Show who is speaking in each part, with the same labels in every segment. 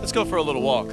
Speaker 1: Let's go for a little walk.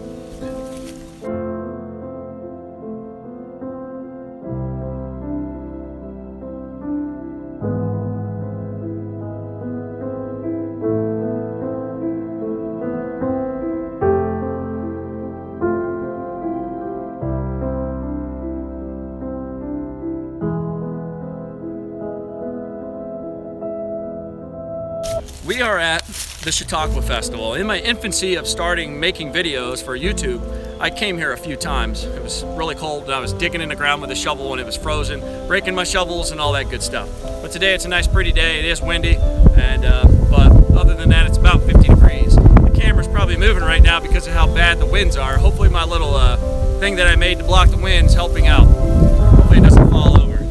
Speaker 1: We are at the Chautauqua Festival. In my infancy of starting making videos for YouTube, I came here a few times. It was really cold and I was digging in the ground with a shovel and it was frozen, breaking my shovels and all that good stuff. But today it's a nice pretty day. It is windy, and but other than that it's about 50 degrees. The camera's probably moving right now because of how bad the winds are. Hopefully my little thing that I made to block the wind's helping out. Hopefully it doesn't fall over.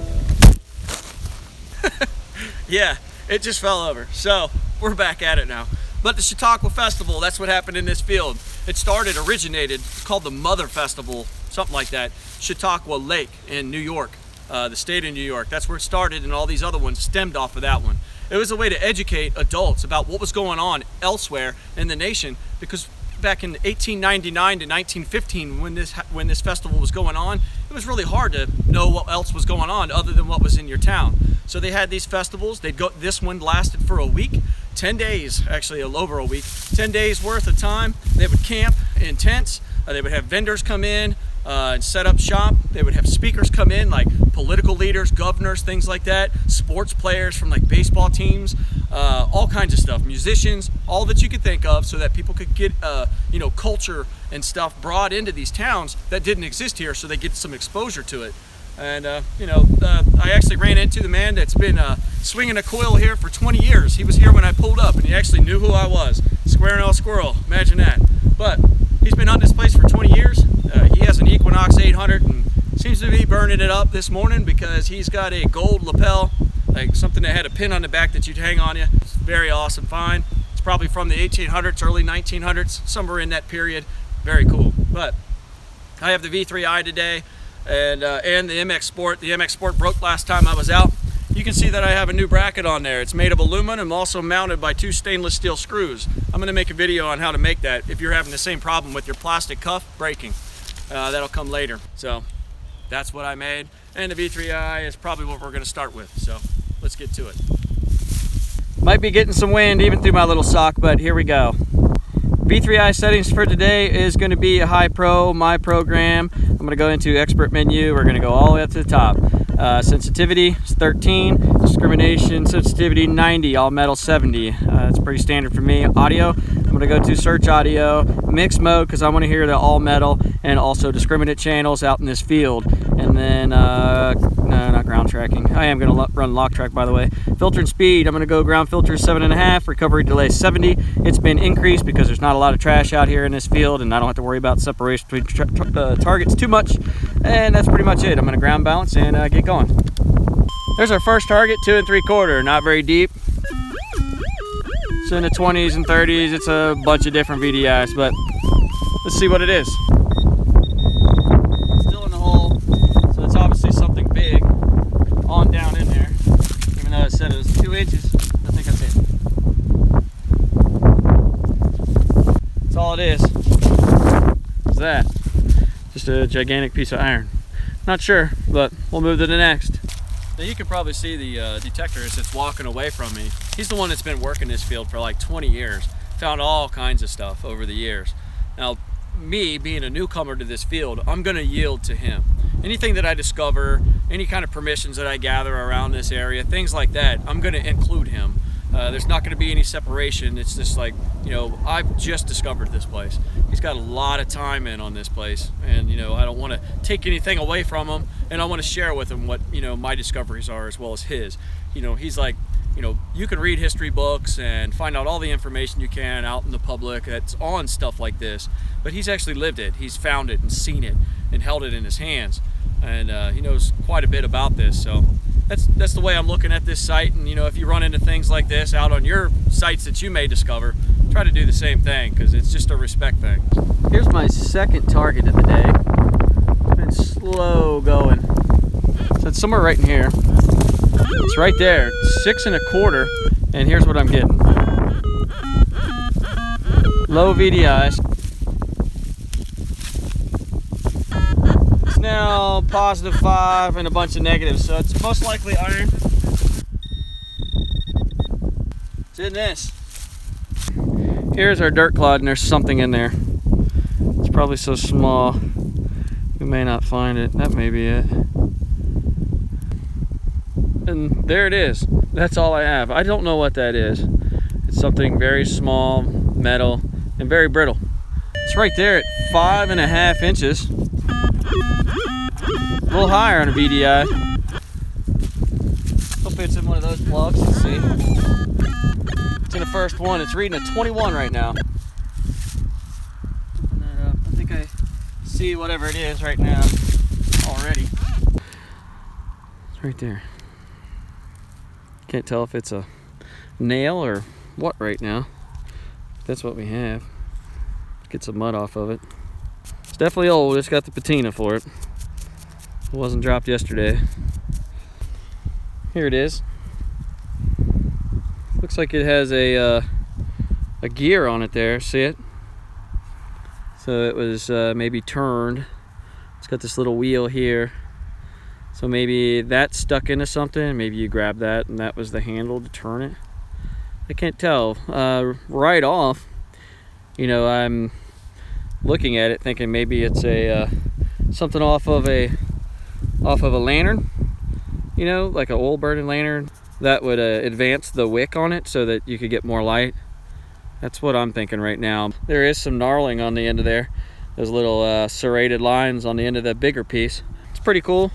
Speaker 1: Yeah, it just fell over. So we're back at it now. But the Chautauqua Festival, that's what happened in this field. It originated, called the Mother Festival, something like that. Chautauqua Lake in New York, the state of New York. That's where it started, and all these other ones stemmed off of that one. It was a way to educate adults about what was going on elsewhere in the nation, because back in 1899 to 1915, when this festival was going on, it was really hard to know what else was going on other than what was in your town. So they had these festivals. This one lasted for a week. 10 days, actually over a week, 10 days worth of time. They would camp in tents. They would have vendors come in and set up shop. They would have speakers come in, like political leaders, governors, things like that, sports players from like baseball teams, all kinds of stuff, musicians, all that you could think of, so that people could get culture and stuff brought into these towns that didn't exist here, so they get some exposure to it. And I actually ran into the man that's been swinging a coil here for 20 years. He was here when I pulled up, and he actually knew who I was. Square L Squirrel, imagine that. But he's been on this place for 20 years. He has an Equinox 800 and seems to be burning it up this morning because he's got a gold lapel, like something that had a pin on the back that you'd hang on you. It's very awesome find. It's probably from the 1800s, early 1900s, somewhere in that period. Very cool. But I have the V3i today. And the MX Sport. The MX Sport broke last time I was out. You can see that I have a new bracket on there. It's made of aluminum, also mounted by 2 stainless steel screws. I'm going to make a video on how to make that if you're having the same problem with your plastic cuff breaking. That'll come later. So that's what I made. And the V3i is probably what we're going to start with. So let's get to it. Might be getting some wind even through my little sock, but here we go. V3i settings for today is going to be a high pro, my program. I'm going to go into expert menu. We're going to go all the way up to the top. Sensitivity is 13, discrimination sensitivity 90, all metal 70. That's pretty standard for me. Audio, I'm going to go to search audio, mix mode because I want to hear the all metal, and also discriminate channels out in this field. And then, no, not ground tracking. I am going to run lock track, by the way. Filter and speed, I'm going to go ground filter 7.5, recovery delay 70. It's been increased because there's not a lot of trash out here in this field, and I don't have to worry about separation between targets too much. And that's pretty much it. I'm going to ground balance and get going. There's our first target, 2 3/4, not very deep. It's in the 20s and 30s. It's a bunch of different VDIs, but let's see what it is. Still in the hole, so it's obviously something big on down in there. Even though it said it was 2 inches, I think that's it. That's all it is. What's that? Just a gigantic piece of iron. Not sure, but we'll move to the next. Now you can probably see the detectorist that's walking away from me. He's the one that's been working this field for like 20 years. Found all kinds of stuff over the years. Now, me being a newcomer to this field, I'm gonna yield to him. Anything that I discover, any kind of permissions that I gather around this area, things like that, I'm gonna include him. There's not gonna be any separation. It's just like, I've just discovered this place. He's got a lot of time in on this place, and I don't want to take anything away from him, and I want to share with him what my discoveries are as well as his. He's like, you can read history books and find out all the information you can out in the public that's on stuff like this, but he's actually lived it. He's found it and seen it and held it in his hands, and he knows quite a bit about this. So that's the way I'm looking at this site. And if you run into things like this out on your sites that you may discover, try to do the same thing, because it's just a respect thing. Here's my second target of the day. It's been slow going, so it's somewhere right in here. It's right there, 6 1/4, and here's what I'm getting. Low VDIs, now +5 and a bunch of negatives, so it's most likely iron. It's in this. Here's our dirt clod, and there's something in there. It's probably so small we may not find it. That may be it. And there it is. That's all I have. I don't know what that is. It's something very small, metal, and very brittle. It's right there at 5.5 inches. A little higher on a V3i. Hopefully it's in one of those plugs. Let's see. It's in the first one. It's reading a 21 right now. I think I see whatever it is right now already. It's right there. Can't tell if it's a nail or what right now. That's what we have. Let's get some mud off of it. It's definitely old. It's got the patina for it. It wasn't dropped yesterday. Here it is. Looks like it has a gear on it there. See it? So it was maybe turned. It's got this little wheel here. So maybe that's stuck into something. Maybe you grab that and that was the handle to turn it. I can't tell. Right off, you know, I'm looking at it thinking maybe it's a something off of a lantern, you know, like an oil burning lantern that would advance the wick on it so that you could get more light. That's what I'm thinking right now. There is some gnarling on the end of there. Those little serrated lines on the end of that bigger piece. It's pretty cool.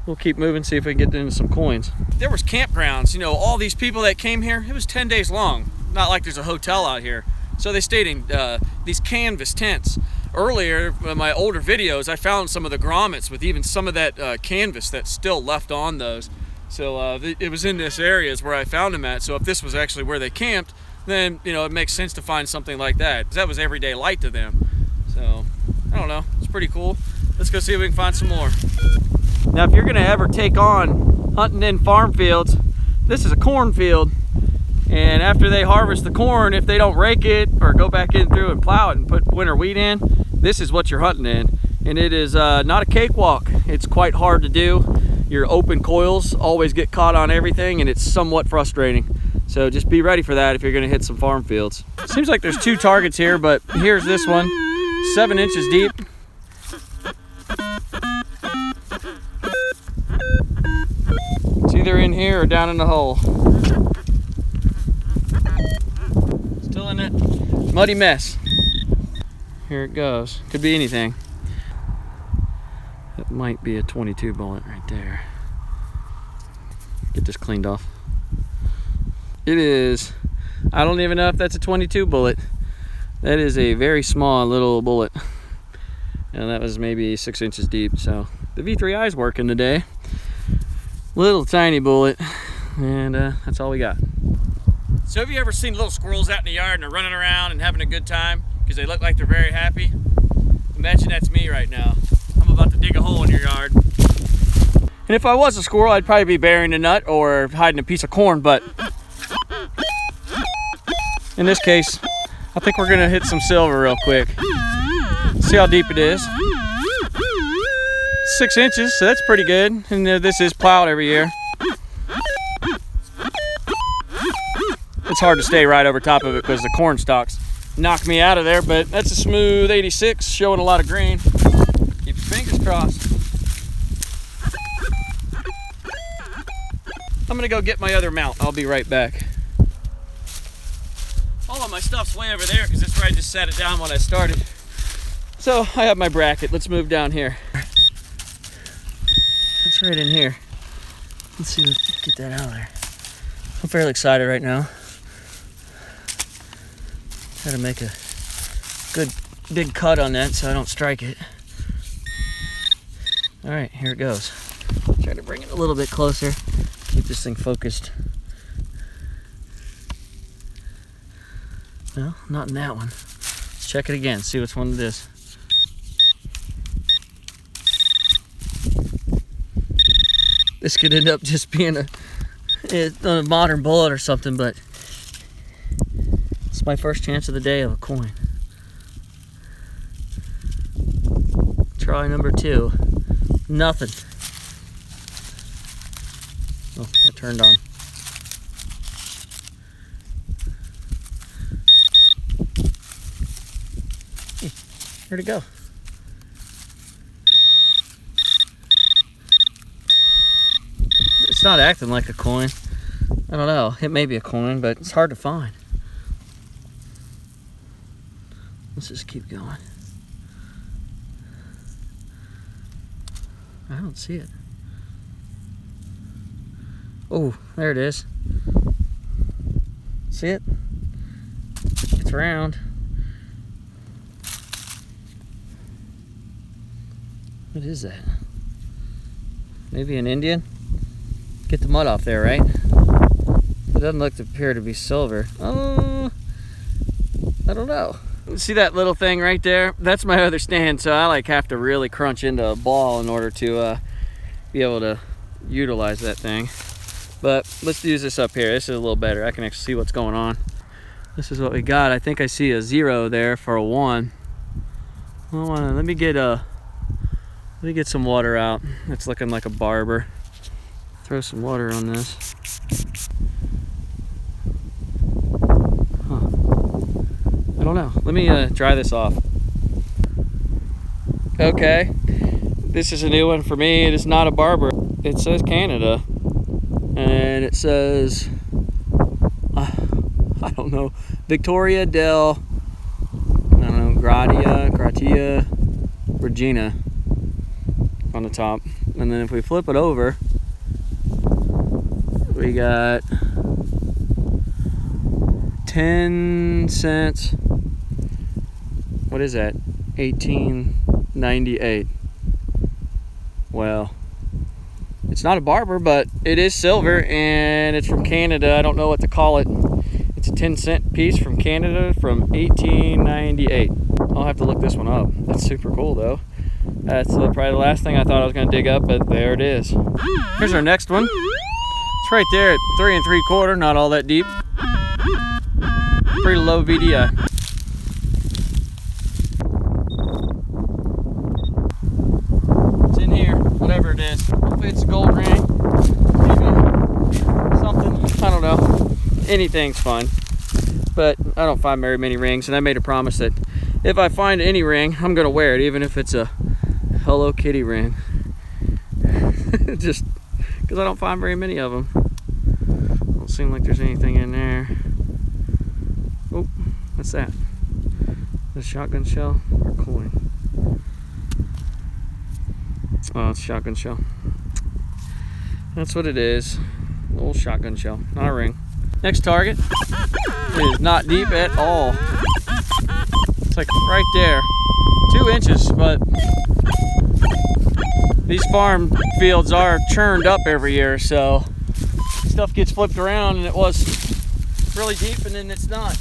Speaker 1: We'll keep moving, see if we can get into some coins. There was campgrounds, you know, all these people that came here, it was 10 days long. Not like there's a hotel out here. So they stayed in these canvas tents. Earlier, in my older videos, I found some of the grommets with even some of that canvas that's still left on those. So it was in this area is where I found them at. So if this was actually where they camped, then, you know, it makes sense to find something like that, because that was everyday light to them. So, I don't know, it's pretty cool. Let's go see if we can find some more. Now, if you're gonna ever take on hunting in farm fields, this is a cornfield. And after they harvest the corn, if they don't rake it or go back in through and plow it and put winter wheat in, this is what you're hunting in. And it is not a cakewalk. It's quite hard to do. Your open coils always get caught on everything, and it's somewhat frustrating. So just be ready for that if you're gonna hit some farm fields. Seems like there's 2 targets here, but here's this one, 7 inches deep. It's either in here or down in the hole. Still in that muddy mess. Here it goes. Could be anything. That might be a 22 bullet right there. Get this cleaned off. It is, I don't even know if that's a 22 bullet. That is a very small little bullet. And that was maybe 6 inches deep. So the V3i is working today. Little tiny bullet. And that's all we got. So have you ever seen little squirrels out in the yard and they're running around and having a good time because they look like they're very happy? Imagine that's me right now. I'm about to dig a hole in your yard. And if I was a squirrel, I'd probably be burying a nut or hiding a piece of corn, but in this case, I think we're gonna hit some silver real quick. See how deep it is. 6 inches, so that's pretty good. And this is plowed every year. It's hard to stay right over top of it because the corn stalks knock me out of there, but that's a smooth 86 showing a lot of green. Keep your fingers crossed. I'm gonna go get my other mount. I'll be right back. All of my stuff's way over there because that's where I just set it down when I started. So I have my bracket. Let's move down here. That's right in here. Let's see, let's get that out of there. I'm fairly excited right now. Try to make a good big cut on that so I don't strike it. All right, here it goes. Try to bring it a little bit closer. Keep this thing focused. No, not in that one. Let's check it again, see which one it is. This could end up just being a modern bullet or something, but it's my first chance of the day of a coin. Try number 2. Nothing. Oh, it turned on. Hey, where'd it go? It's not acting like a coin. I don't know. It may be a coin, but it's hard to find. Let's just keep going. I don't see it. Oh, there it is. See it? It's round. What is that? Maybe an Indian? Get the mud off there, right? It doesn't look to appear to be silver. Oh, I don't know. See that little thing right there? That's my other stand, so I like have to really crunch into a ball in order to be able to utilize that thing. But let's use this up here. This is a little better. I can actually see what's going on. This is what we got. I think I see a 0 there for a 1. Let me get some water out. It's looking like a barber. Throw some water on this. Huh. I don't know. Let me dry this off. Okay. This is a new one for me. It is not a barber. It says Canada. And it says, I don't know, Victoria del, I don't know, Gratia Regina on the top. And then if we flip it over, we got 10 cents. What is that? 1898. Well, it's not a barber, but it is silver and it's from Canada. I don't know what to call it. It's a 10-cent piece from Canada from 1898. I'll have to look this one up. That's super cool though. That's probably the last thing I thought I was going to dig up, but there it is. Here's our next one. It's right there at 3 3/4, not all that deep. Pretty low V3i. It's in here, whatever it is. Hopefully it's a gold ring, maybe something, I don't know. Anything's fun, but I don't find very many rings, and I made a promise that if I find any ring, I'm gonna wear it, even if it's a Hello Kitty ring. Just because I don't find very many of them. Don't seem like there's anything in there. Oh, what's that? A shotgun shell or coin? Oh, it's a shotgun shell. That's what it is. A little shotgun shell, not a ring. Next target. It is not deep at all. It's like right there. 2 inches, but these farm fields are churned up every year, so stuff gets flipped around, and it was really deep and then it's not.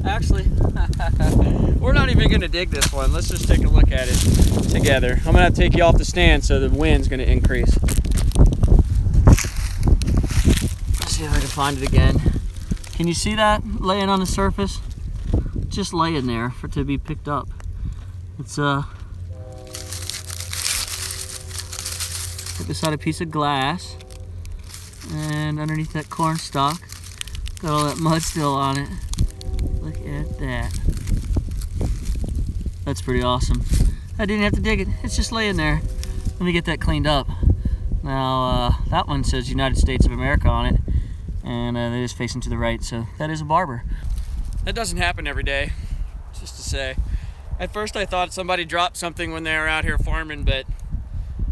Speaker 1: Actually, we're not even gonna dig this one. Let's just take a look at it together. I'm gonna have to take you off the stand so the wind's gonna increase. Let's see if I can find it again. Can you see that laying on the surface? Just laying there for it to be picked up. It's beside a piece of glass, and underneath that corn stalk, got all that mud still on it. Look at that. That's pretty awesome. I didn't have to dig it. It's just laying there. Let me get that cleaned up. Now, that one says United States of America on it, and it is facing to the right, so that is a barber. That doesn't happen every day, just to say. At first I thought somebody dropped something when they were out here farming, but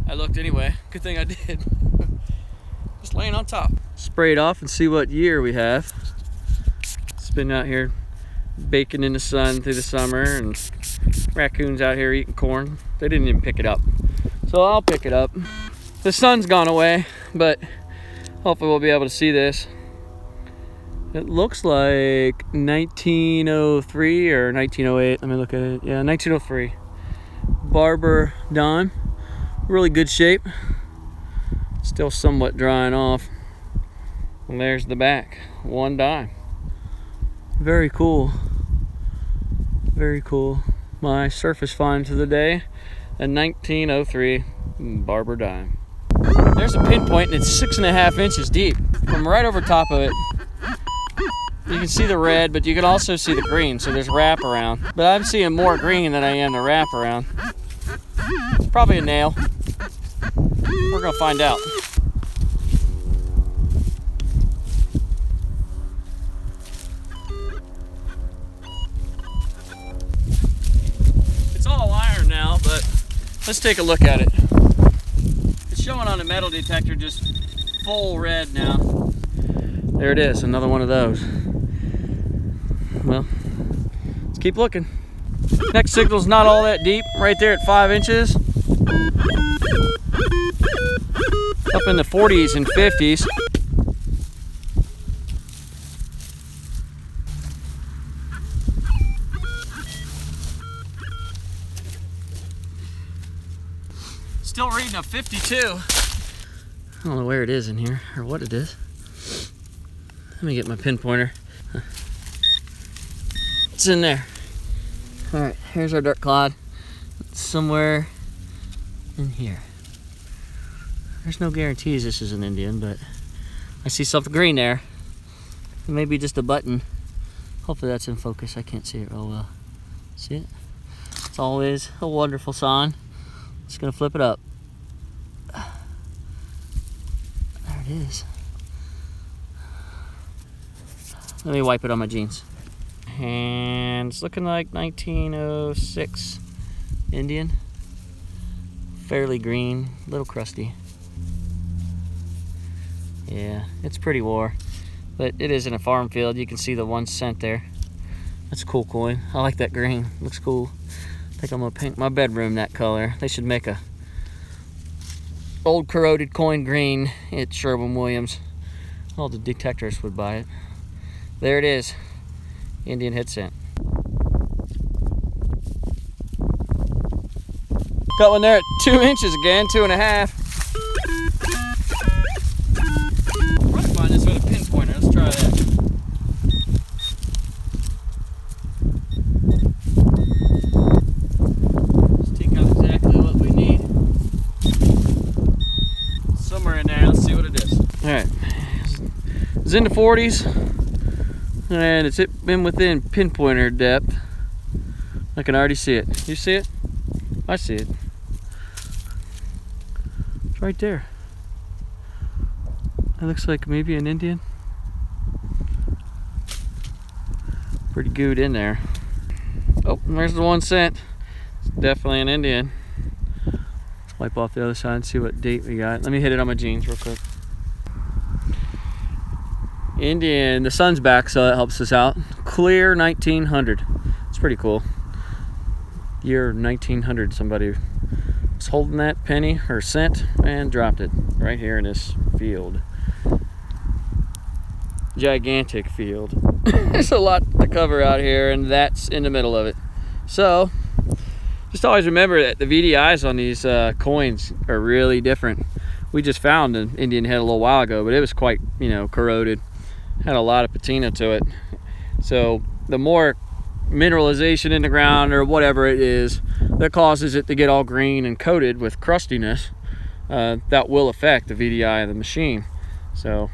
Speaker 1: I looked anyway. Good thing I did. Just laying on top. Spray it off and see what year we have. It's been out here baking in the sun through the summer, and raccoons out here eating corn. They didn't even pick it up. So I'll pick it up. The sun's gone away, but hopefully we'll be able to see this. It looks like 1903 or 1908. Let me look at it. Yeah, 1903. Barber dime. Really good shape. Still somewhat drying off. And there's the back. 1 dime. Very cool. Very cool. My surface find for the day, a 1903 Barber dime. There's a pinpoint, and it's 6.5 inches deep from right over top of it. You can see the red, but you can also see the green, so there's wraparound. But I'm seeing more green than I am the wraparound. It's probably a nail. We're gonna find out. It's all iron now, but let's take a look at it. It's showing on the metal detector just full red now. There it is, another one of those. Well, let's keep looking. Next signal's not all that deep, right there at 5 inches. Up in the 40s and 50s. Still reading a 52. I don't know where it is in here, or what it is. Let me get my pinpointer. It's in there. All right, here's our dark cloud. It's somewhere in here. There's no guarantees this is an Indian, but I see something green there. It may be just a button. Hopefully that's in focus. I can't see it real well. See it? It's always a wonderful sign. Just gonna flip it up. There it is. Let me wipe it on my jeans. And it's looking like 1906 Indian. Fairly green, a little crusty. Yeah, it's pretty wore, but it is in a farm field. You can see the 1 cent there. That's a cool coin. I like that green, looks cool. I think I'm gonna paint my bedroom that color. They should make a old corroded coin green at Sherwin-Williams. All the detectorists would buy it. There it is, Indian head cent. Got one there at 2 inches again, 2.5. I'm trying to find this with a pinpointer. Let's try that. Let's take out exactly what we need. Somewhere in there. Let's see what it is. All right, it's in the 40s. And it's been within pinpointer depth. I can already see it. You see it? I see it. It's right there. That looks like maybe an Indian. Pretty good in there. Oh, and there's the 1 cent. It's definitely an Indian. Let's wipe off the other side and see what date we got. Let me hit it on my jeans real quick. Indian, the sun's back, so that helps us out. Clear 1900. It's pretty cool. Year 1900, somebody was holding that penny or cent and dropped it right here in this field. Gigantic field. There's a lot to cover out here, and that's in the middle of it. So, just always remember that the VDIs on these coins are really different. We just found an Indian head a little while ago, but it was quite, corroded. Had a lot of patina to it. So the more mineralization in the ground or whatever it is that causes it to get all green and coated with crustiness, that will affect the VDI of the machine. So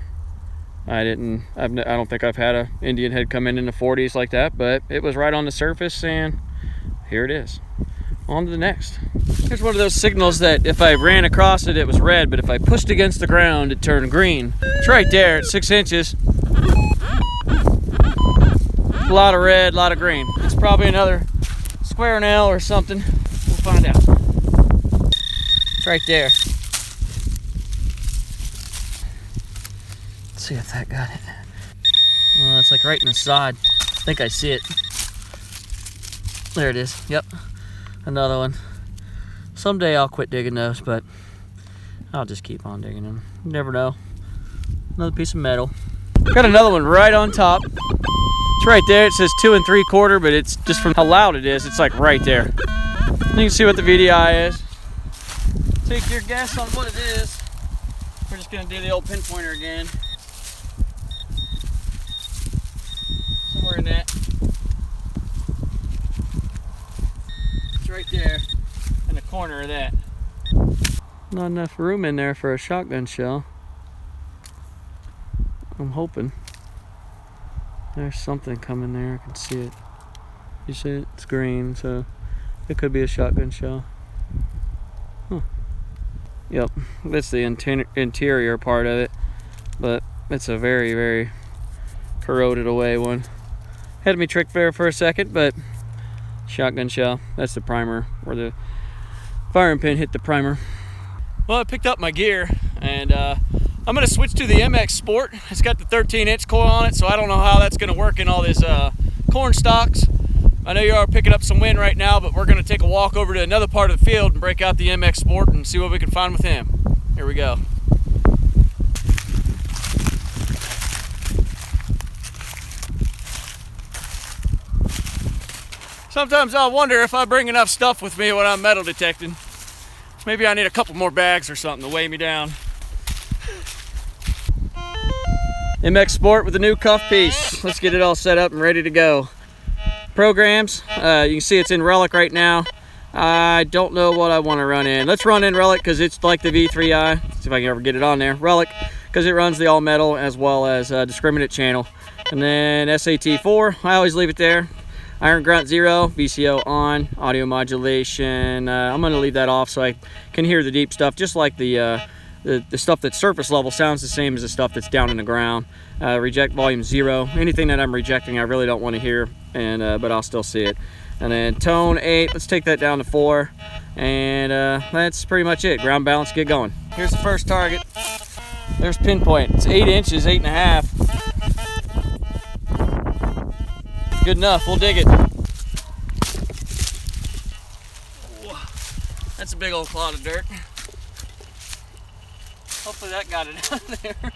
Speaker 1: I don't think I've had an Indian head come in the 40s like that, but it was right on the surface, and here it is. On to the next. Here's one of those signals that if I ran across it, it was red, but if I pushed against the ground, it turned green. It's right there at 6 inches. A lot of red, a lot of green. It's probably another square nail or something. We'll find out. It's right there. Let's see if that got it. Oh, it's like right in the side. I think I see it. There it is. Yep. Another one. Someday I'll quit digging those, but I'll just keep on digging them. You never know. Another piece of metal. Got another one right on top. It's right there. It says 2 3/4, but it's just from how loud it is. It's like right there. You can see what the VDI is. Take your guess on what it is. We're just gonna do the old pinpointer again. Somewhere in that. It's right there in the corner of that. Not enough room in there for a shotgun shell. I'm hoping. There's something coming there, I can see it. You see it? It's green, so it could be a shotgun shell. Huh. Yep, that's the interior part of it, but it's a very, very corroded away one. Had me tricked there for a second, but shotgun shell. That's the primer, where the firing pin hit the primer. Well, I picked up my gear, and I'm gonna switch to the MX Sport. It's got the 13-inch coil on it, so I don't know how that's gonna work in all these corn stalks. I know you are picking up some wind right now, but we're gonna take a walk over to another part of the field and break out the MX Sport and see what we can find with him. Here we go. Sometimes I'll wonder if I bring enough stuff with me when I'm metal detecting. Maybe I need a couple more bags or something to weigh me down. MX Sport with a new cuff piece. Let's get it all set up and ready to go. Programs, you can see it's in Relic right now. I don't know what I want to run in. Let's run in Relic because it's like the V3i. See if I can ever get it on there. Relic because it runs the all metal as well as discriminate channel. And then SAT4, I always leave it there. Iron Grunt 0, VCO on, audio modulation. I'm going to leave that off so I can hear the deep stuff, just like the stuff that's surface level sounds the same as the stuff that's down in the ground. Reject volume 0. Anything that I'm rejecting I really don't want to hear, and but I'll still see it. And then tone 8, let's take that down to 4. And that's pretty much it. Ground balance, get going. Here's the first target. There's pinpoint. It's 8 inches, 8.5. Good enough, we'll dig it. That's a big old clod of dirt. Hopefully that got it out of there.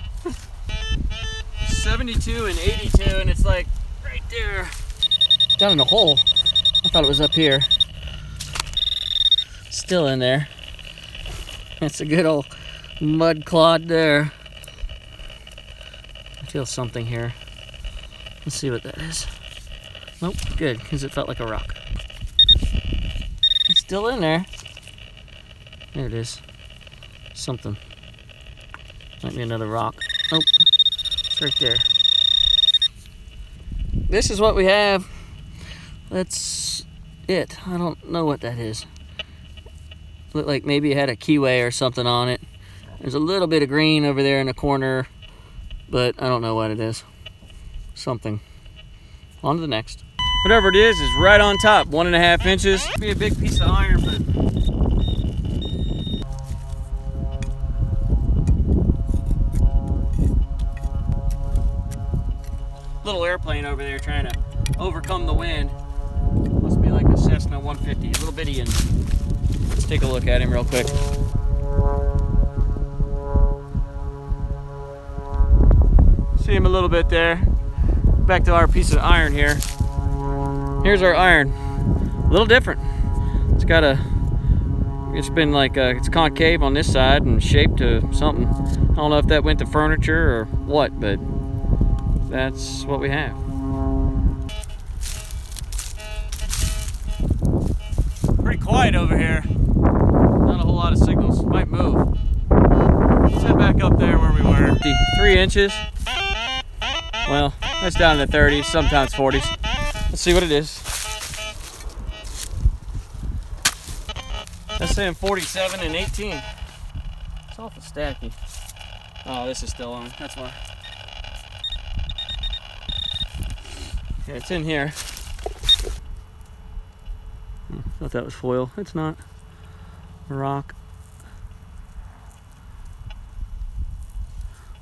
Speaker 1: 72 and 82, and it's like right there. Down in the hole. I thought it was up here. Still in there. That's a good old mud clod there. I feel something here. Let's see what that is. Nope, good, because it felt like a rock. It's still in there. There it is. Something. Might be another rock. Nope, it's right there. This is what we have. That's it. I don't know what that is. Looked like maybe it had a keyway or something on it. There's a little bit of green over there in the corner, but I don't know what it is. Something. On to the next. Whatever it is right on top, 1.5 inches. Be a big piece of iron, but little airplane over there trying to overcome the wind. Must be like a Cessna 150, a little bitty engine. Let's take a look at him real quick. See him a little bit there. Back to our piece of iron here. Here's our iron. A little different. It's got it's been like it's concave on this side and shaped to something. I don't know if that went to furniture or what, but that's what we have. Pretty quiet over here. Not a whole lot of signals. Might move. Let's head back up there where we were. 3 inches. Well, that's down in the 30s, sometimes 40s. Let's see what it is. That's saying 47 and 18. It's awful stacky. Oh, this is still on. That's why. Yeah, it's in here. Thought that was foil. It's not. Rock.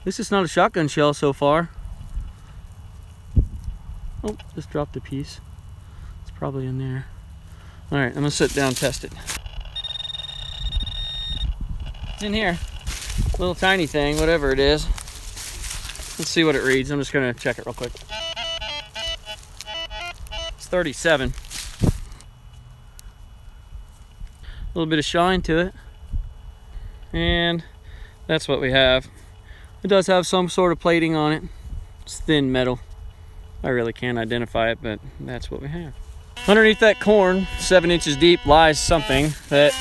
Speaker 1: This is not a shotgun shell so far. Oh, just dropped a piece. It's probably in there. Alright, I'm gonna sit down and test it. It's in here. Little tiny thing, whatever it is. Let's see what it reads. I'm just gonna check it real quick. It's 37. A little bit of shine to it. And that's what we have. It does have some sort of plating on it. It's thin metal. I really can't identify it, but that's what we have. Underneath that corn, 7 inches deep, lies something that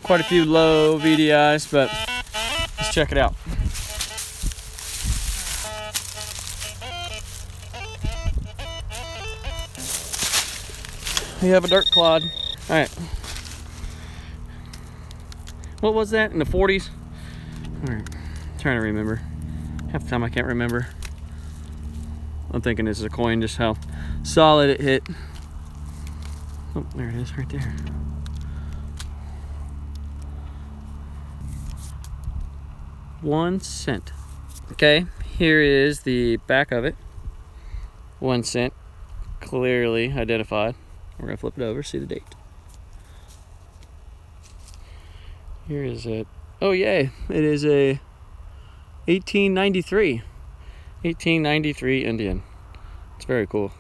Speaker 1: quite a few low VDIs, but let's check it out. We have a dirt clod. All right. What was that in the 40s? All right, trying to remember. Half the time I can't remember. I'm thinking this is a coin, just how solid it hit. Oh, there it is right there. $0.01. Okay, here is the back of it. 1 cent, clearly identified. We're gonna flip it over, see the date. Here is it. Oh yay, it is a 1893. 1893 Indian. It's very cool.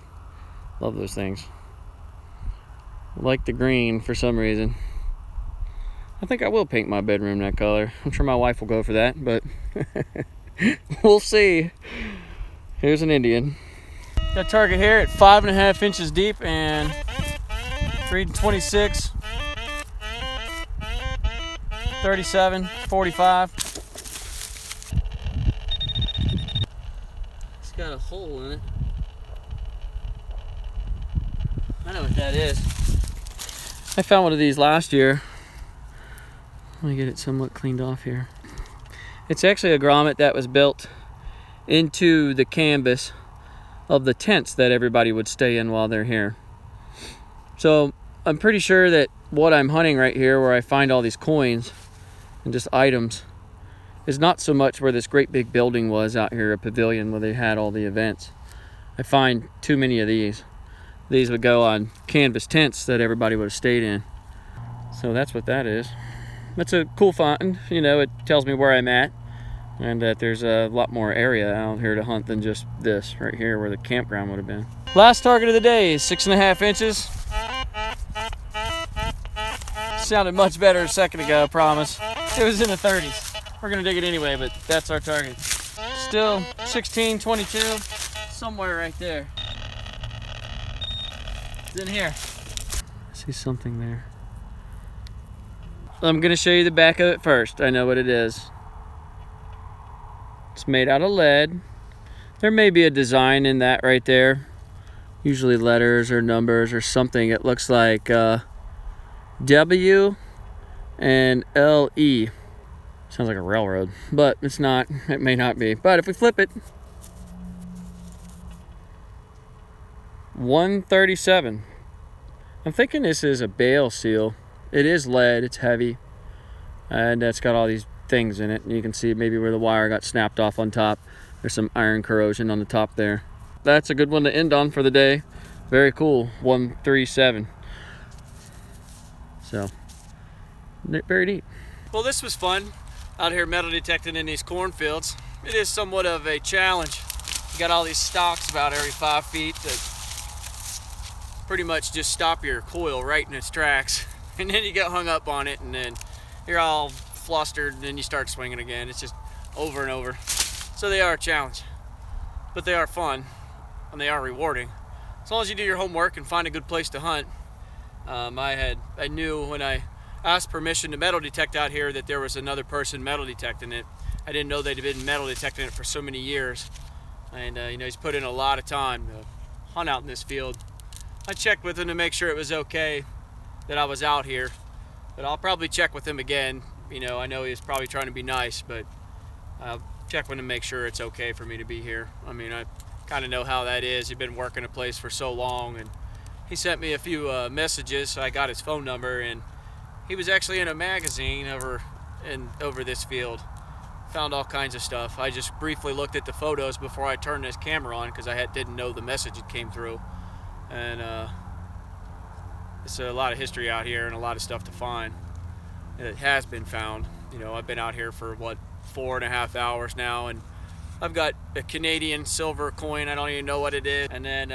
Speaker 1: Love those things. I like the green for some reason. I think I will paint my bedroom that color. I'm sure my wife will go for that, but we'll see. Here's an Indian. Got a target here at 5.5 inches deep and reading 26, 37, 45. It's got a hole in it. I know what that is. I found one of these last year. Let me get it somewhat cleaned off here. It's actually a grommet that was built into the canvas of the tents that everybody would stay in while they're here. So I'm pretty sure that what I'm hunting right here, where I find all these coins and just items, is not so much where this great big building was out here, a pavilion where they had all the events. I find too many of these. These would go on canvas tents that everybody would have stayed in. So that's what that is. That's a cool find. You know, it tells me where I'm at and that there's a lot more area out here to hunt than just this right here where the campground would have been. Last target of the day is 6.5 inches. Sounded much better a second ago, I promise. It was in the 30s. We're gonna dig it anyway, but that's our target. Still 16, 22, somewhere right there. It's in here. I see something there. I'm gonna show you the back of it first. I know what it is. It's made out of lead. There may be a design in that right there. Usually letters or numbers or something. It looks like W and LE. Sounds like a railroad, but it's not. It may not be. But if we flip it, 137. I'm thinking this is a bale seal. It is lead, it's heavy, and it's got all these things in it. And you can see maybe where the wire got snapped off on top. There's some iron corrosion on the top there. That's a good one to end on for the day. Very cool, 137. So, very neat. Well, this was fun out here metal detecting in these cornfields. It is somewhat of a challenge. You got all these stalks about every 5 feet that pretty much just stop your coil right in its tracks. And then you get hung up on it, and then you're all flustered, and then you start swinging again. It's just over and over. So they are a challenge, but they are fun, and they are rewarding. As long as you do your homework and find a good place to hunt. I knew when I asked permission to metal detect out here that there was another person metal detecting it. I didn't know they'd been metal detecting it for so many years. And you know, he's put in a lot of time to hunt out in this field. I checked with him to make sure it was okay that I was out here, but I'll probably check with him again. You know, I know he's probably trying to be nice, but I'll check with him to make sure it's okay for me to be here. I mean, I kind of know how that is. He's been working a place for so long, and he sent me a few messages, so I got his phone number, and he was actually in a magazine over this field. Found all kinds of stuff. I just briefly looked at the photos before I turned this camera on because I didn't know the message that came through. And it's a lot of history out here and a lot of stuff to find. And it has been found. You know, I've been out here for what, 4.5 hours now, and I've got a Canadian silver coin. I don't even know what it is. And then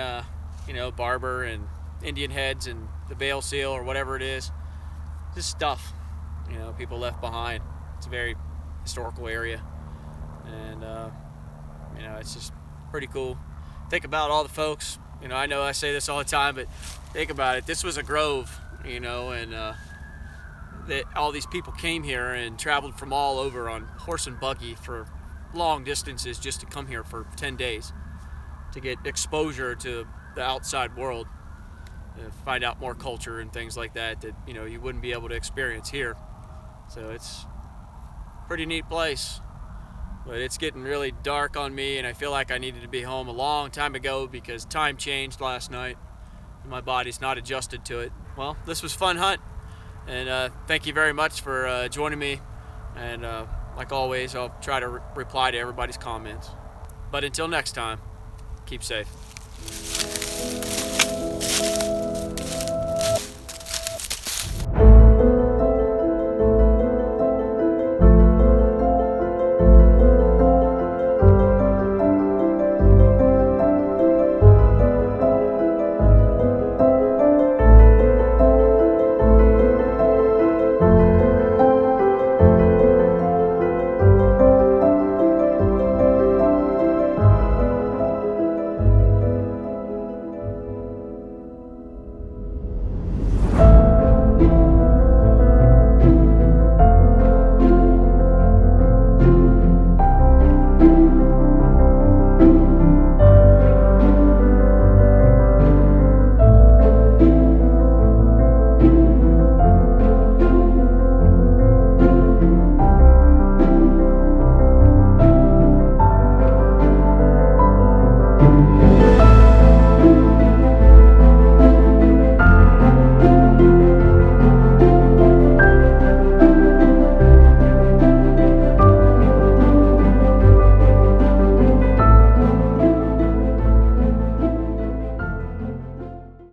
Speaker 1: you know, barber and Indian heads and the bale seal or whatever it is. Just stuff, you know, people left behind. It's a very historical area, and you know, it's just pretty cool. Think about all the folks. You know, I know I say this all the time, but think about it. This was a grove, you know, and
Speaker 2: that all these people came here and traveled from all over on horse and buggy for long distances just to come here for 10 days to get exposure to the outside world, find out more culture and things like that you know you wouldn't be able to experience here. So it's a pretty neat place. But it's getting really dark on me, and I feel like I needed to be home a long time ago because time changed last night and my body's not adjusted to it. Well, this was a fun hunt, and thank you very much for joining me, and like always, I'll try to reply to everybody's comments. But until next time, keep safe.